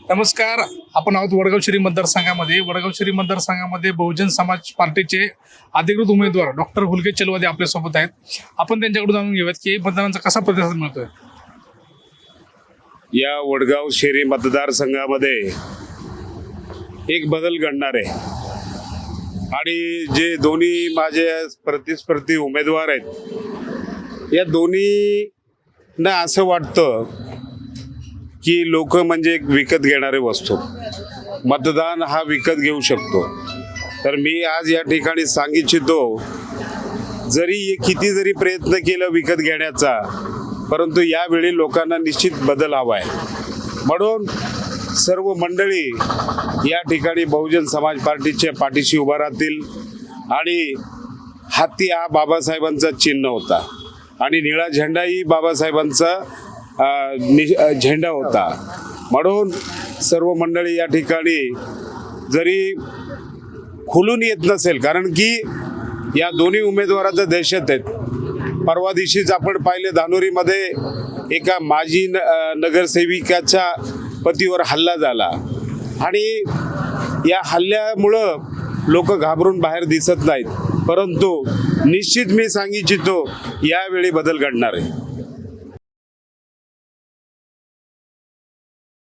नमस्कार, आपण आहोत वडगाव शहरी मतदारसंघामध्ये. वडगाव शहरी मतदारसंघामध्ये बहुजन समाज पार्टीचे अधिकृत उमेदवार डॉक्टर हुलके चलवादी आपल्यासोबत आहेत. आपण त्यांच्याकडून जाणून घेऊयात की मतदानाचा कसा प्रतिसाद मिळतोय. या वडगाव शहरी मतदारसंघामध्ये एक बदल घडणार आहे आणि जे दोन्ही माझे प्रतिस्पर्धी उमेदवार आहेत या दोन्हींना असं वाटतं की लोक म्हणजे एक विकत घेणारे वस्तू, मतदान हा विकत घेऊ शकतो. तर मी आज या ठिकाणी सांगू इच्छितो, किती जरी प्रयत्न केला विकत घेण्याचा, परंतु यावेळी लोकांना निश्चित बदल हवा आहे. म्हणून सर्व मंडळी या ठिकाणी बहुजन समाज पार्टीच्या पाठीशी उभा राहतील आणि हाती हा बाबासाहेबांचा चिन्ह होता आणि निळा झेंडाही बाबासाहेबांचा झेंडा होता. म्हणून सर्व मंडळी या ठिकाणी जरी खुलून येत नसेल, कारण की या दोन्ही उमेदवारांचा दहशत आहेत. परवा दिवशीच आपण पाहिले धानोरीमध्ये एका माजी नगरसेविकाच्या पतीवर हल्ला झाला आणि या हल्ल्यामुळं लोक घाबरून बाहेर दिसत नाहीत. परंतु निश्चित मी सांगू इच्छितो यावेळी बदल घडणार आहे.